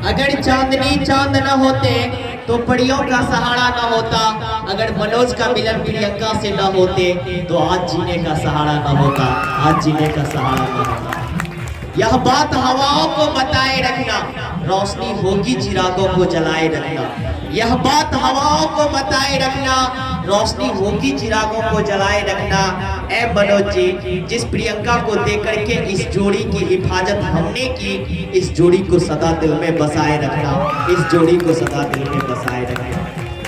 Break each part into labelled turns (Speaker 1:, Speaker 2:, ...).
Speaker 1: अगर चांदनी चांद न होते तो परियों का सहारा न होता। अगर मनोज का मिलन प्रियंका से न होते तो आज जीने का सहारा न होता, आज जीने का सहारा न होता। यह बात हवाओं को बताए रखना, रोशनी होगी चिरागों को जलाए रखना। यह बात हवाओं को बताए रखना, रोशनी होगी चिरागों को जलाए रखना। ए मनोज जी, जिस प्रियंका को देकर के इस जोड़ी की हिफाजत हमने की, इस जोड़ी को सदा दिल में बसाए रखना, इस जोड़ी को सदा दिल में बसाए रखना।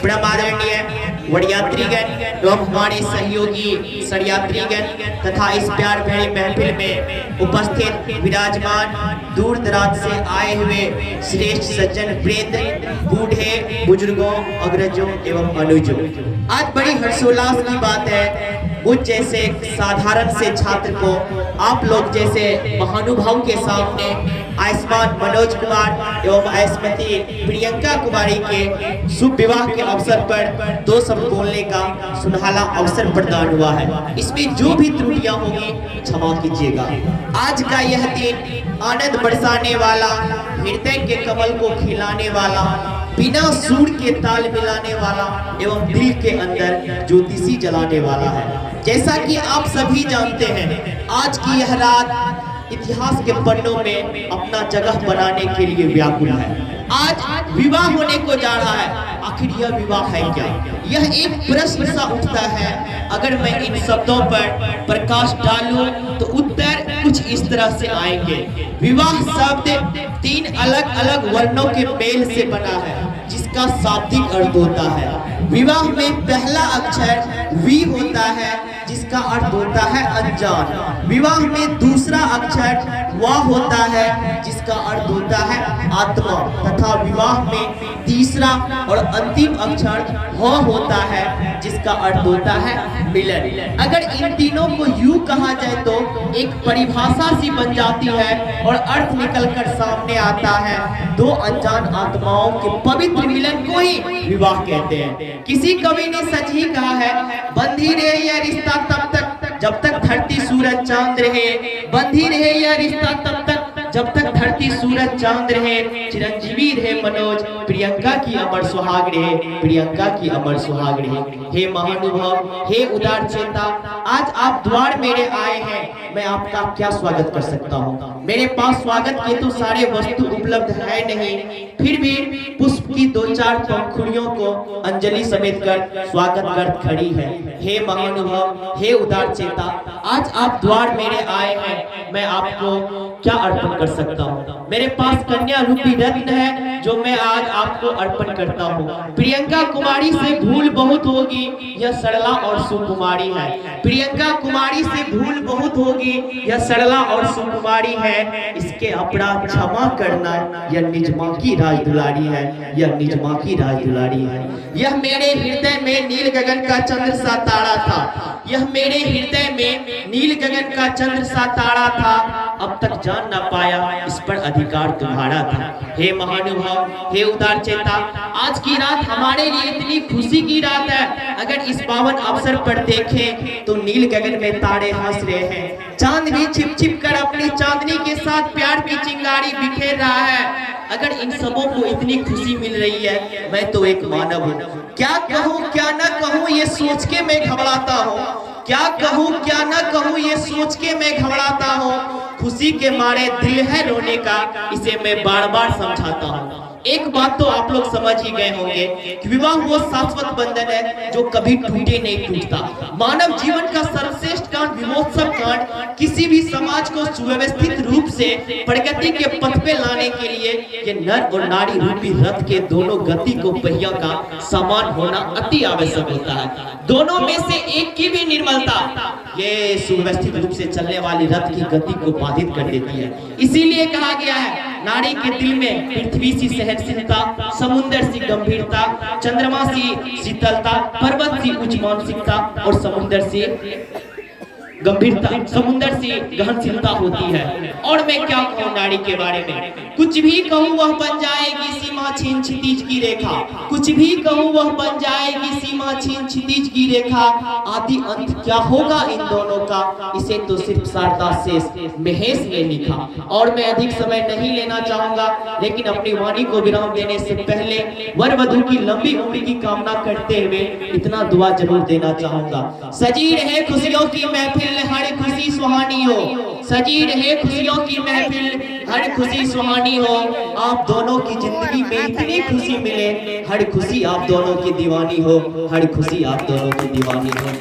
Speaker 1: बड़ा आदरणीय वड़यात्रीगण एवं हमारे सहयोगी सड़यात्रीगण तथा इस प्यार भरी महफिल में उपस्थित विराजमान दूर दराज से आए हुए श्रेष्ठ सज्जन वृंद, बूढ़े बुजुर्गों, अग्रजों एवं अनुजों, आज बड़ी हर्षोल्लास की बात है। मुझ जैसे साधारण से छात्र को आप लोग जैसे महानुभाव के सामने आयुष्मान मनोज कुमार एवं आयुष्मती प्रियंका कुमारी के शुभ विवाह के अवसर पर दो शब्द बोलने का सुनहला अवसर प्रदान हुआ है। इसमें जो भी त्रुटियां होंगी क्षमा कीजिएगा। आज का यह दिन आनंद बरसाने वाला, हृदय के कमल को खिलाने वाला, बिना सुर के ताल मिलाने वाला एवं दिल के अंदर ज्योतिषी जलाने वाला है। जैसा कि आप सभी जानते हैं, आज की यह रात इतिहास के पन्नों में अपना जगह बनाने के लिए व्याकुल है। आज विवाह होने को जा रहा है, आखिर यह विवाह है क्या? यह एक प्रश्न सा उठता है। अगर मैं इन शब्दों पर प्रकाश डालूं तो उत्तर कुछ इस तरह से आएंगे। विवाह शब्द तीन अलग अलग वर्णों के मेल से बना है, जिसका शाब्दिक अर्थ होता है। विवाह में पहला अक्षर वी होता है, जिसका अर्थ होता है अनजान। विवाह में दूसरा अक्षर वा होता है, जिसका अर्थ होता है आत्मा, तथा विवाह में तीसरा और अंतिम अक्षर ह होता है, जिसका अर्थ होता है मिलन। अगर इन तीनों को यूं कहा जाए तो एक परिभाषा सी बन जाती है और अर्थ निकलकर सामने आता है। दो अनजान आत्माओं के पवित्र मिलन को ही विवाह कहते हैं। किसी कवि ने सच ही कहा है, बंधी रहे यह रिश्ता तब तक जब तक धरती सूरज चांद रहे, बंधी रहे यह रिश्ता तब तक जब तक धरती सूरज चांद रहे, चिरंजीवी रहे मनोज, प्रियंका की अमर सुहाग रहे, प्रियंका की अमर सुहाग रहे। हे महानुभाव, हे उदार चेता, आज आप द्वार मेरे आए हैं, मैं आपका क्या स्वागत कर सकता हूँ? मेरे पास स्वागत के तो सारे वस्तु उपलब्ध है नहीं, फिर भी पुष्प की दो चार पंखुड़ियों को अंजलि समेत कर स्वागत कर खड़ी है। हे महानुभाव, हे उदार चेता, आज आप द्वार मेरे आए हैं, मैं आपको क्या अर्पण कर सकता हूँ? मेरे पास कन्या रूपी रत्न है, जो मैं आज आपको अर्पण करता हूँ। प्रियंका कुमारी से भूल बहुत होगी, यह सरला और सुकुमारी है। प्रियंका कुमारी से भूल बहुत होगी, यह सरला और सुकुमारी है। इसके अपराध क्षमा करना, यह निज माँ की राज दुलारी है, यह निज माँ की राज दुलारी है। यह मेरे हृदय में नील गगन का चंद्र सा तारा था, यह मेरे हृदय में नील गगन का चंद्र सा तारा था, अब तक जान ना पाया इस पर अधिकार तुम्हारा था। हे महानुभाव, हे उदार चेता, आज की रात हमारे लिए इतनी खुशी की रात है। अगर इस पावन अवसर पर देखें तो नील गगन में तारे हंस रहे हैं, चांद भी छिप छिप कर अपनी चांदनी के साथ प्यार की चिंगारी बिखेर रहा है। अगर इन सबों को इतनी खुशी मिल रही है, मैं तो एक मानव हूँ, क्या कहूँ क्या न कहूँ ये सोच के मैं घबराता हूँ। क्या कहूँ क्या न कहूँ ये सोच के मैं घबराता हूँ। खुशी के मारे दिल है रोने का, इसे मैं बार बार समझाता हूँ। एक बात तो आप लोग समझ ही गए होंगे कि विवाह वो शाश्वत बंधन है जो कभी टूटे नहीं टूटता। मानव जीवन का सर्वश्रेष्ठ कांड, विमोत्सव कांड, किसी भी समाज को सुव्यवस्थित रूप से प्रगति के पथ पे लाने के लिए ये नर और नारी रूपी रथ के दोनों गति को पहिया का समान होना अति आवश्यक होता है। दोनों में से एक की भी निर्मलता ये सुव्यवस्थित रूप से चलने वाली रथ की गति को बाधित कर देती है। इसीलिए कहा गया है, नारी के दिल में पृथ्वी सी सहनशीलता, समुद्र सी गंभीरता, चंद्रमा सी शीतलता, पर्वत सी उच्च मानसिकता और समुद्र सी गंभीरता, समुंदर सी गहनशीलता होती है। और मैं क्या कहूँ नारी के बारे में, कुछ भी कहूँ वह बन जाएगी सीमा छीन क्षितिज की रेखा, कुछ भी कहूँ वह बन जाएगी सीमा छीन क्षितिज की रेखा। आदि अंत क्या होगा इन दोनों का, इसे तो सिर्फ शारदा शेष महेश ने लिखा। और मैं अधिक समय नहीं लेना चाहूंगा, लेकिन अपनी वाणी को विराम देने से पहले वर वधु की लंबी उम्र की कामना करते हुए इतना दुआ जरूर देना चाहूंगा। सजी रहे खुशियों की महफिल, हर खुशी सुहानी हो, सजी रहे खुशियों की महफिल, हर खुशी सुहानी हो। आप दोनों की जिंदगी में इतनी खुशी मिले, हर खुशी आप दोनों की दीवानी हो, हर खुशी आप दोनों की दीवानी हो।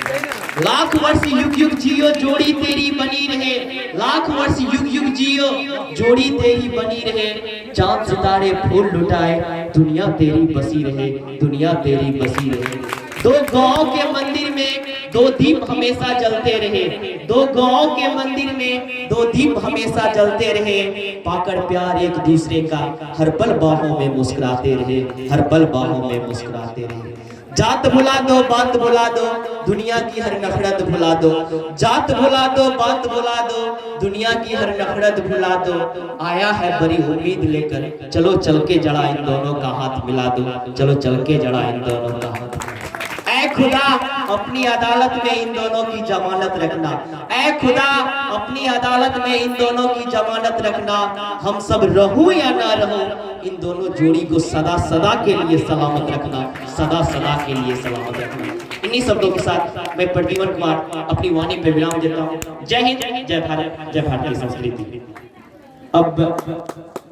Speaker 1: लाख वर्ष युग युग जियो जोड़ी तेरी बनी रहे, लाख वर्ष युग युग जियो जोड़ी तेरी बनी रहे। चांद सितारे फूल लुटाए, दुनिया तेरी बसी रहे, दुनिया तेरी बसी रहे। दो गांव के मंदिर में दो दीप हमेशा जलते रहे, दो गांव के मंदिर में दो दीप हमेशा जलते रहे। पाकर प्यार एक दूसरे का, हर पल बाहों में मुस्कुराते रहे, हर पल बाहों में मुस्कुराते रहे। जात भुला दो बात भुला दो, दुनिया की हर नफरत भुला दो, जात भुला दो बात भुला दो, दुनिया की हर नफरत भुला दो। आया है बड़ी उम्मीद लेकर, चलो चल के जड़ा इन दोनों का हाथ मिला दो, चलो चल के जड़ा इन दोनों का हाथ। ऐ खुदा अपनी अदालत में इन दोनों की जमानत रखना, ऐ खुदा अपनी अदालत में इन दोनों की जमानत रखना। हम सब रहूं या ना रहूं, इन दोनों जोड़ी को सदा सदा के लिए सलामत रखना, सदा सदा के लिए सलामत रखना। इन्हीं शब्दों के साथ मैं प्रद्युमन कुमार अपनी वाणी पे विराम देता हूँ। जय हिंद, जय भारत, जय भारतीय संस्कृति। अब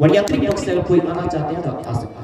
Speaker 1: वरियात्री पक्ष से कोई आना चाहते हैं तो आ सकते हैं।